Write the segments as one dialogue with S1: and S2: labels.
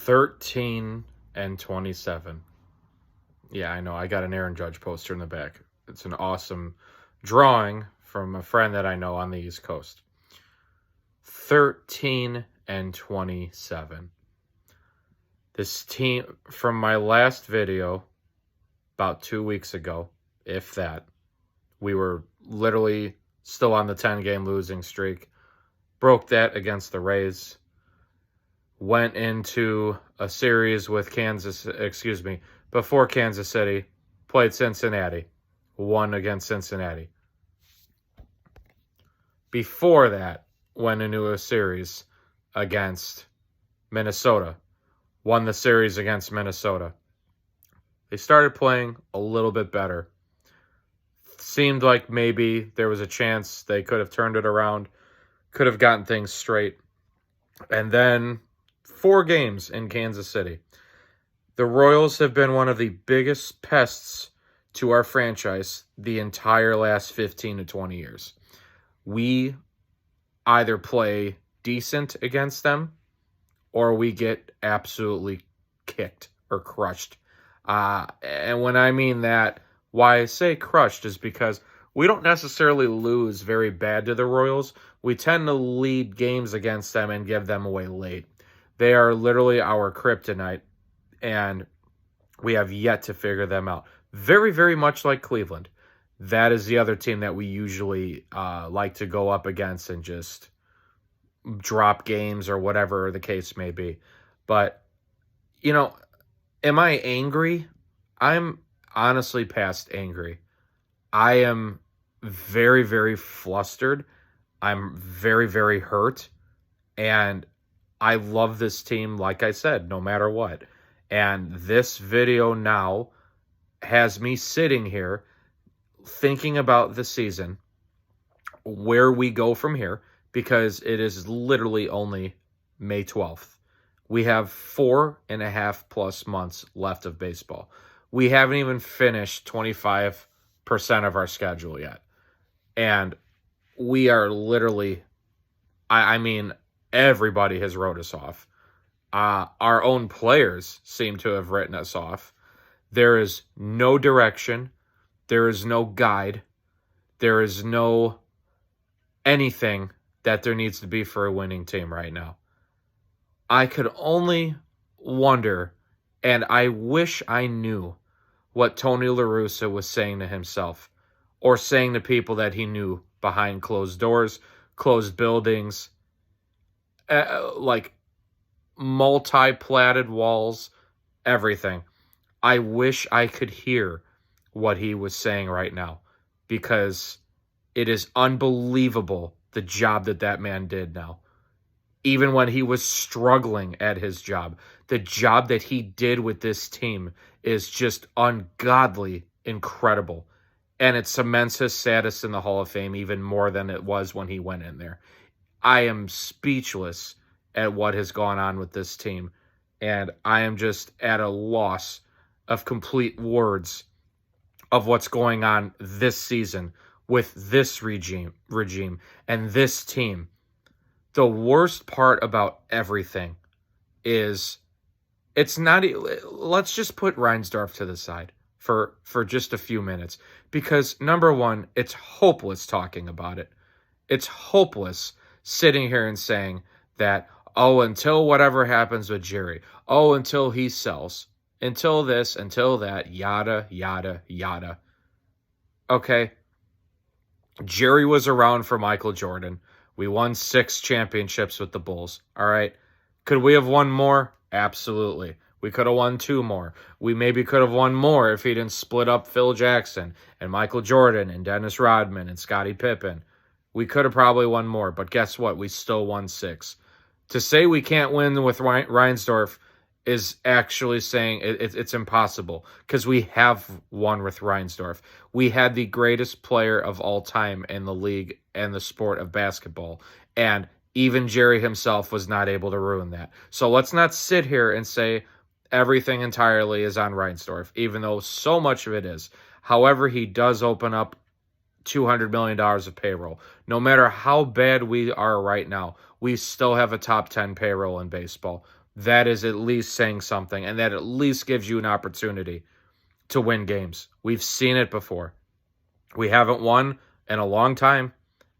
S1: 13-27. Yeah, I know. I got an Aaron Judge poster in the back. It's an awesome drawing from a friend that I know on the East Coast. 13-27. This team, from my last video about 2 weeks ago, if that, we were literally still on the 10-game losing streak. Broke that against the Rays. Went into a series with before Kansas City, played Cincinnati, won against Cincinnati. Before that, went into a series against Minnesota, won the series against Minnesota. They started playing a little bit better. Seemed like maybe there was a chance they could have turned it around, could have gotten things straight. And then 4 games in Kansas City. The Royals have been one of the biggest pests to our franchise the entire last 15 to 20 years. We either play decent against them or we get absolutely kicked or crushed. And when I mean that, why I say crushed is because we don't necessarily lose very bad to the Royals. We tend to lead games against them and give them away late. They are literally our kryptonite, and we have yet to figure them out. Very, very much like Cleveland. That is the other team that we usually like to go up against and just drop games or whatever the case may be. But, am I angry? I'm honestly past angry. I am very, very flustered. I'm very, very hurt. And I love this team, like I said, no matter what. And this video now has me sitting here thinking about the season, where we go from here, because it is literally only May 12th. We have 4.5+ months left of baseball. We haven't even finished 25% of our schedule yet. And we are literally, I mean, everybody has wrote us off. Our own players seem to have written us off. There is no direction. There is no guide. There is no anything that there needs to be for a winning team right now. I could only wonder, and I wish I knew what Tony La Russa was saying to himself or saying to people that he knew behind closed doors, closed buildings, like multi-platted walls, everything. I wish I could hear what he was saying right now, because it is unbelievable the job that man did now. Even when he was struggling at his job, the job that he did with this team is just ungodly incredible. And it cements his status in the Hall of Fame even more than it was when he went in there. I am speechless at what has gone on with this team. And I am just at a loss of complete words of what's going on this season with this regime and this team. The worst part about everything is it's not. Let's just put Reinsdorf to the side for just a few minutes, because number one, it's hopeless talking about it. It's hopeless sitting here and saying that, oh, until whatever happens with Jerry, oh, until he sells, until this, until that, yada, yada, yada. Okay. Jerry was around for Michael Jordan. We won 6 championships with the Bulls. All right. Could we have won more? Absolutely. We could have won 2 more. We maybe could have won more if he didn't split up Phil Jackson and Michael Jordan and Dennis Rodman and Scottie Pippen. We could have probably won more, but guess what? We still won 6. To say we can't win with Reinsdorf is actually saying it's impossible, because we have won with Reinsdorf. We had the greatest player of all time in the league and the sport of basketball, and even Jerry himself was not able to ruin that. So let's not sit here and say everything entirely is on Reinsdorf, even though so much of it is. However, he does open up $200 million of payroll. No matter how bad we are right now, we still have a top 10 payroll in baseball. that is at least saying something, and that at least gives you an opportunity to win games. We've seen it before. We haven't won in a long time,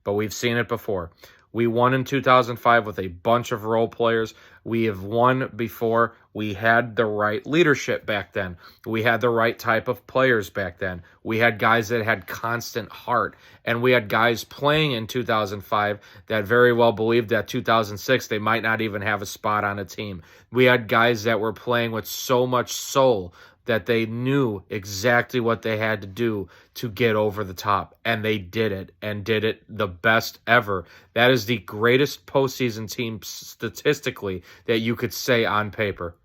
S1: but we've seen it before. We won in 2005 with a bunch of role players. We have won before. We had the right leadership back then. We had the right type of players back then. We had guys that had constant heart. And we had guys playing in 2005 that very well believed that 2006 they might not even have a spot on a team. We had guys that were playing with so much soul that they knew exactly what they had to do to get over the top. And they did it, and did it the best ever. That is the greatest postseason team statistically that you could say on paper.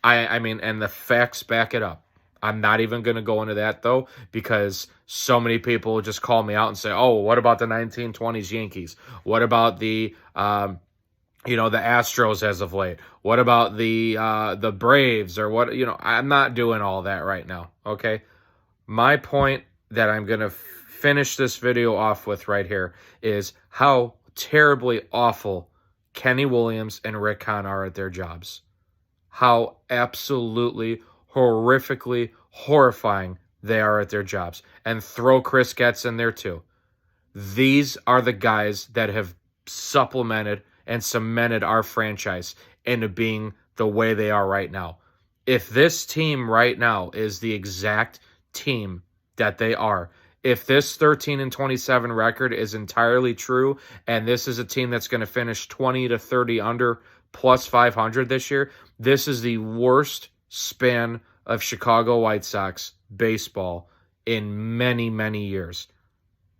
S1: I mean, and the facts back it up. I'm not even going to go into that, though, because so many people just call me out and say, oh, what about the 1920s Yankees? What about the the Astros as of late? What about the Braves or what? I'm not doing all that right now, okay? My point that I'm going to finish this video off with right here is how terribly awful Kenny Williams and Rick Hahn are at their jobs. How absolutely horrifically horrifying they are at their jobs. And throw Chris Getz in there too. These are the guys that have supplemented and cemented our franchise into being the way they are right now. If this team right now is the exact team that they are, if this 13-27 record is entirely true, and this is a team that's going to finish 20 to 30 under plus 500 this year, this is the worst span of Chicago White Sox baseball in many, many years.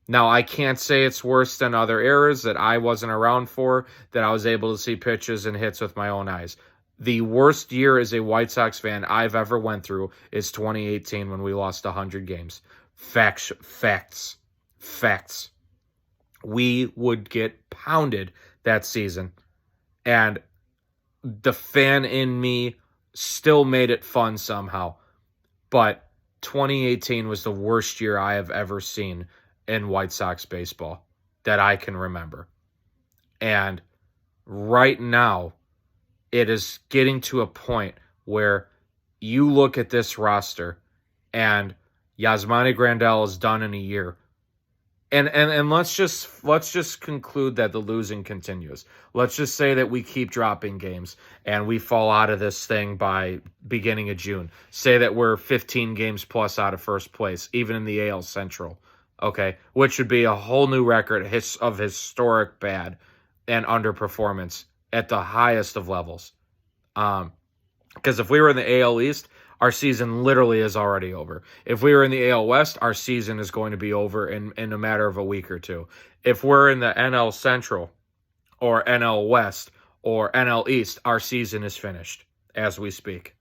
S1: Now, I can't say it's worse than other eras that I wasn't around for, that I was able to see pitches and hits with my own eyes. The worst year as a White Sox fan I've ever went through is 2018 when we lost 100 games. Facts. We would get pounded that season. And the fan in me still made it fun somehow. But 2018 was the worst year I have ever seen in White Sox baseball that I can remember. And right now, it is getting to a point where you look at this roster and Yasmani Grandal is done in a year. And let's just conclude that the losing continues. Let's just say that we keep dropping games and we fall out of this thing by beginning of June. Say that we're 15 games plus out of first place, even in the AL Central. Okay, which would be a whole new record of historic bad and underperformance at the highest of levels. Because if we were in the AL East, our season literally is already over. If we were in the AL West, our season is going to be over in a matter of a week or two. If we're in the NL Central or NL West or NL East, our season is finished as we speak.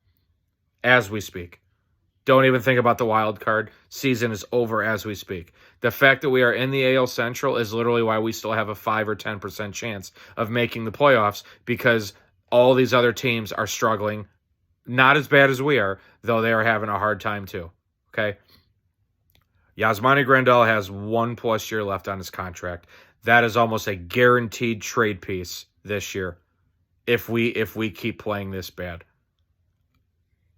S1: Don't even think about the wild card. Season is over as we speak. The fact that we are in the AL Central is literally why we still have a 5 or 10% chance of making the playoffs, because all these other teams are struggling. Not as bad as we are, though they are having a hard time too. Okay? Yasmani Grandal has 1+ year left on his contract. That is almost a guaranteed trade piece this year if we keep playing this bad.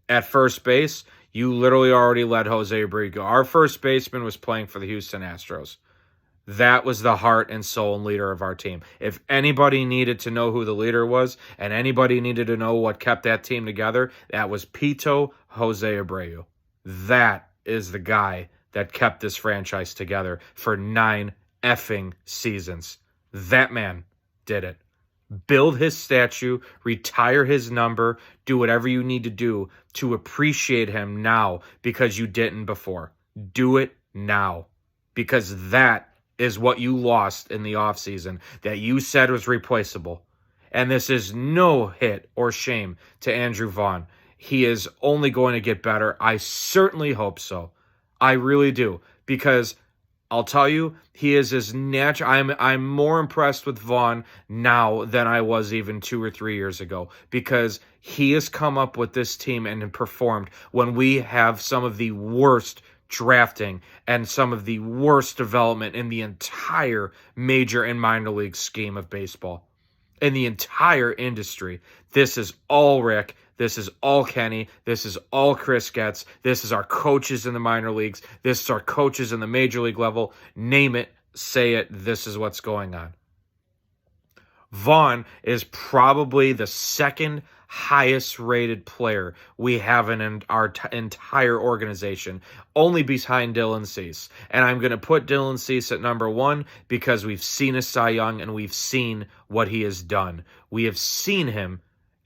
S1: At first base, you literally already let Jose Abreu go. Our first baseman was playing for the Houston Astros. That was the heart and soul and leader of our team. If anybody needed to know who the leader was and anybody needed to know what kept that team together, that was Pito Jose Abreu. That is the guy that kept this franchise together for 9 effing seasons. That man did it. Build his statue, retire his number, do whatever you need to do to appreciate him now because you didn't before. Do it now, because that is what you lost in the offseason that you said was replaceable. And this is no hit or shame to Andrew Vaughn. He is only going to get better. I certainly hope so. I really do, because I'll tell you, he is as natural. I'm more impressed with Vaughn now than I was even 2 or 3 years ago, because he has come up with this team and performed when we have some of the worst drafting and some of the worst development in the entire major and minor league scheme of baseball. in the entire industry. This is all Rick. This is all Kenny. This is all Chris Getz. This is our coaches in the minor leagues. This is our coaches in the major league level. Name it, say it. This is what's going on. Vaughn is probably the second highest rated player we have in our entire organization, only behind Dylan Cease. And I'm going to put Dylan Cease at number one because we've seen a Cy Young and we've seen what he has done. We have seen him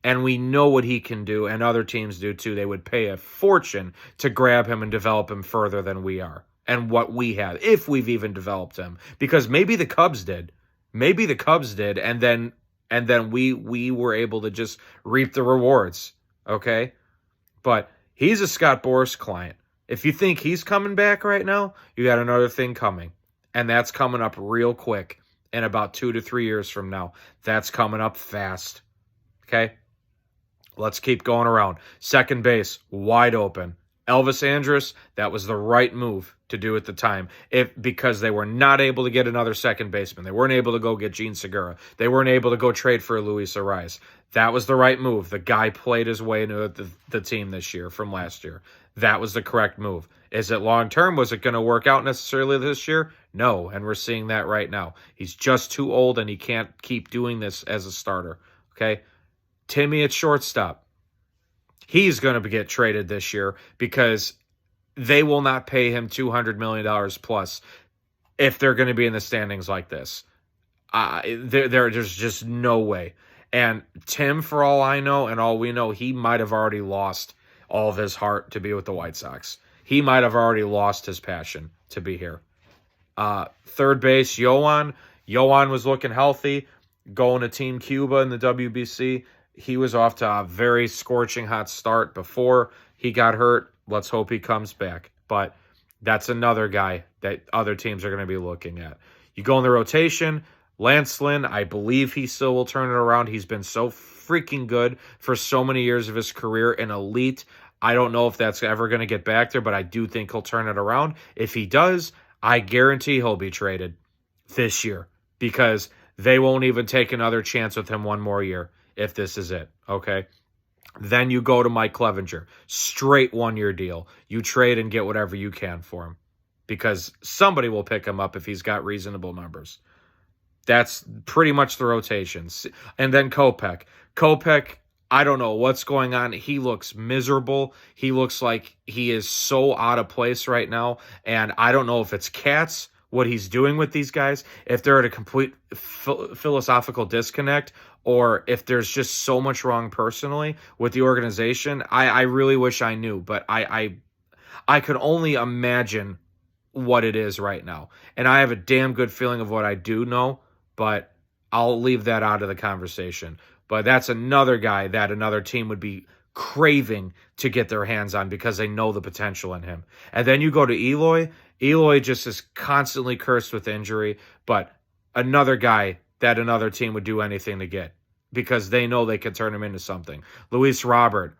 S1: and we know what he can do, and other teams do too. They would pay a fortune to grab him and develop him further than we are and what we have, if we've even developed him, because maybe the Cubs did. Maybe the Cubs did, and then we were able to just reap the rewards, okay? But he's a Scott Boras client. If you think he's coming back right now, you got another thing coming, and that's coming up real quick in about 2 to 3 years from now. That's coming up fast, okay? Let's keep going around. Second base, wide open. Elvis Andrus, that was the right move to do at the time, because they were not able to get another second baseman. They weren't able to go get Gene Segura. They weren't able to go trade for Luis Ariz. That was the right move. The guy played his way into the team this year from last year. That was the correct move. Is it long-term? Was it going to work out necessarily this year? No, and we're seeing that right now. He's just too old, and he can't keep doing this as a starter, okay? Timmy at shortstop. He's going to get traded this year because they will not pay him $200 million plus if they're going to be in the standings like this. There's just no way. And Tim, for all I know and all we know, he might have already lost all of his heart to be with the White Sox. He might have already lost his passion to be here. Third base, Yoan. Yoan was looking healthy, going to Team Cuba in the WBC. He was off to a very scorching hot start before he got hurt. Let's hope he comes back. But that's another guy that other teams are going to be looking at. You go in the rotation, Lance Lynn, I believe he still will turn it around. He's been so freaking good for so many years of his career, an elite. I don't know if that's ever going to get back there, but I do think he'll turn it around. If he does, I guarantee he'll be traded this year because they won't even take another chance with him one more year. If this is it, okay? Then you go to Mike Clevenger. Straight one-year deal. You trade and get whatever you can for him because somebody will pick him up if he's got reasonable numbers. That's pretty much the rotations. And then Kopech. Kopech, I don't know what's going on. He looks miserable. He looks like he is so out of place right now. And I don't know if it's cats, what he's doing with these guys, if they're at a complete philosophical disconnect, or if there's just so much wrong personally with the organization. I really wish I knew, but I could only imagine what it is right now. And I have a damn good feeling of what I do know, but I'll leave that out of the conversation. But that's another guy that another team would be craving to get their hands on because they know the potential in him. And then you go to Eloy. Eloy just is constantly cursed with injury, but another guy that another team would do anything to get because they know they can turn him into something. Luis Robert.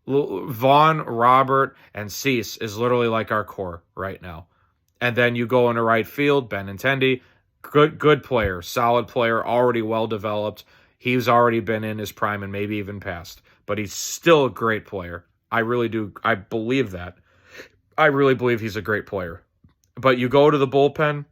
S1: Vaughn, Robert, and Cease is literally like our core right now. And then you go into right field, Benintendi, good player, solid player, already well-developed. He's already been in his prime and maybe even past, but he's still a great player. I really do. I believe that. I really believe he's a great player. But you go to the bullpen,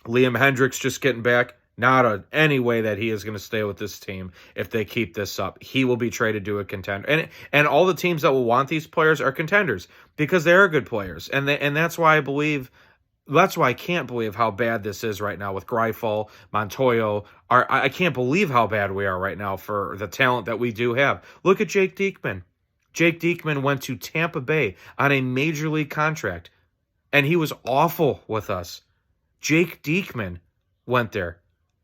S1: Liam Hendricks just getting back. Not any way that he is going to stay with this team if they keep this up. He will be traded to a contender. And all the teams that will want these players are contenders because they are good players. And that's why I can't believe how bad this is right now with Greifel, Montoyo. I can't believe how bad we are right now for the talent that we do have. Look at Jake Diekman. Jake Diekman went to Tampa Bay on a major league contract, and he was awful with us. Jake Diekman went there.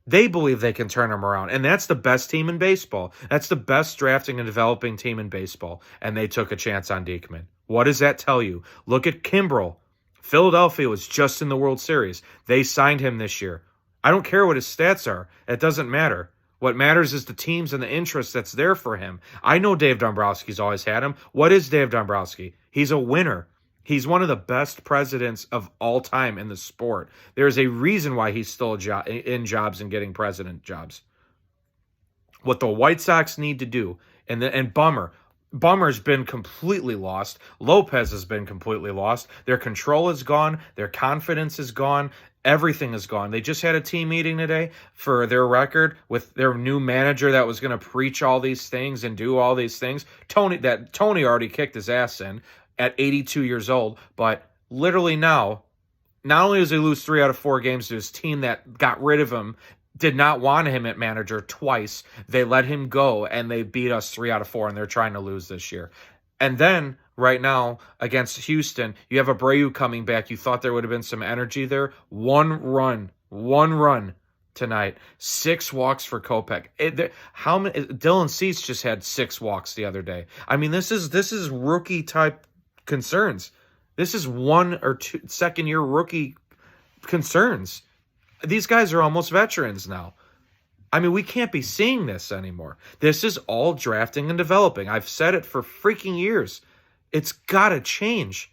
S1: They believe they can turn him around, and that's the best team in baseball. That's the best drafting and developing team in baseball, and they took a chance on Diekman. What does that tell you? Look at Kimbrel. Philadelphia was just in the World Series. They signed him this year. I don't care what his stats are. It doesn't matter. What matters is the teams and the interest that's there for him. I know Dave Dombrowski's always had him. What is Dave Dombrowski? He's a winner. He's one of the best presidents of all time in the sport. There's a reason why he's still in jobs and getting president jobs. What the White Sox need to do, and Bummer's been completely lost. Lopez has been completely lost. Their control is gone. Their confidence is gone. Everything is gone. They just had a team meeting today for their record with their new manager that was going to preach all these things and do all these things. Tony already kicked his ass in at 82 years old, but literally now, not only does he lose 3 out of 4 games to his team that got rid of him, did not want him at manager twice. They let him go, and they beat us 3 out of 4, and they're trying to lose this year. And then, right now, against Houston, you have Abreu coming back. You thought there would have been some energy there. One run tonight. 6 walks for Kopech. How many? Dylan Cease just had 6 walks the other day. I mean, this is rookie type concerns. This is 1 or 2 second-year rookie concerns. These guys are almost veterans now. I mean, we can't be seeing this anymore. This is all drafting and developing. I've said it for freaking years. It's got to change.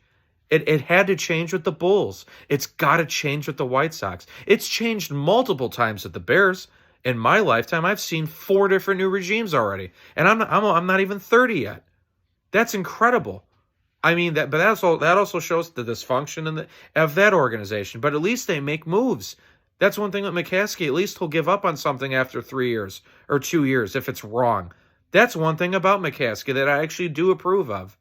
S1: It had to change with the Bulls. It's got to change with the White Sox. It's changed multiple times with the Bears. In my lifetime, I've seen 4 different new regimes already, and I'm not even 30 yet. That's incredible. I mean, that also shows the dysfunction of that organization. But at least they make moves. That's one thing with McCaskey. At least he'll give up on something after 3 years or 2 years if it's wrong. That's one thing about McCaskey that I actually do approve of.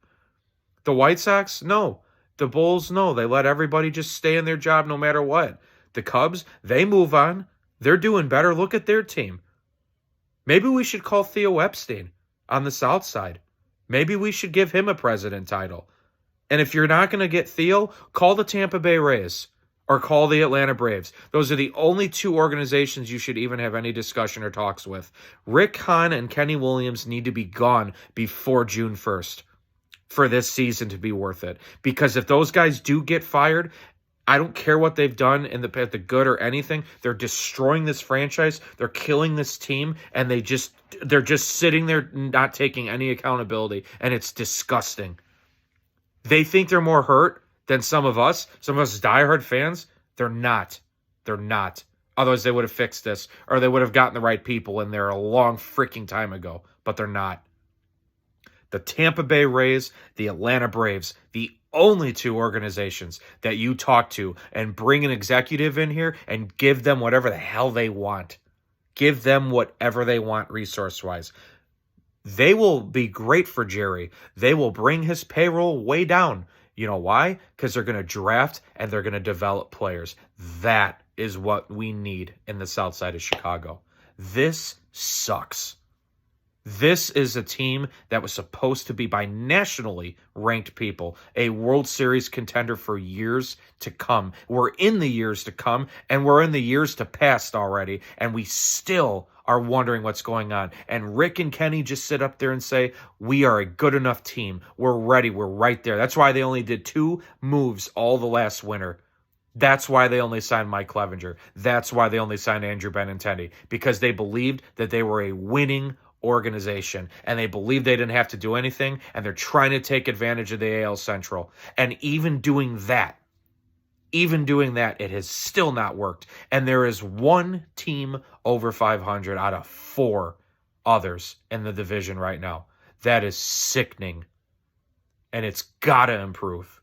S1: The White Sox, no. The Bulls, no. They let everybody just stay in their job no matter what. The Cubs, they move on. They're doing better. Look at their team. Maybe we should call Theo Epstein on the South Side. Maybe we should give him a president title. And if you're not going to get Theo, call the Tampa Bay Rays. Or call the Atlanta Braves. Those are the only 2 organizations you should even have any discussion or talks with. Rick Hahn and Kenny Williams need to be gone before June 1st for this season to be worth it. Because if those guys do get fired, I don't care what they've done in the good or anything. They're destroying this franchise. They're killing this team, and they're just sitting there not taking any accountability, and it's disgusting. They think they're more hurt than some of us diehard fans. They're not. They're not. Otherwise, they would have fixed this, or they would have gotten the right people in there a long freaking time ago. But they're not. The Tampa Bay Rays, the Atlanta Braves, the only 2 organizations that you talk to and bring an executive in here and give them whatever the hell they want. Give them whatever they want resource-wise. They will be great for Jerry. They will bring his payroll way down. You know why? Because they're going to draft and they're going to develop players. That is what we need in the south side of Chicago. This sucks. This is a team that was supposed to be by nationally ranked people, a World Series contender for years to come. We're in the years to come, and we're in the years to past already, and we still are wondering what's going on. And Rick and Kenny just sit up there and say, we are a good enough team. We're ready. We're right there. That's why they only did 2 moves all the last winter. That's why they only signed Mike Clevenger. That's why they only signed Andrew Benintendi, because they believed that they were a winning organization, and they believed they didn't have to do anything, and they're trying to take advantage of the AL Central. And even doing that, it has still not worked. And there is 1 team over 500 out of 4 others in the division right now. That is sickening. And it's got to improve.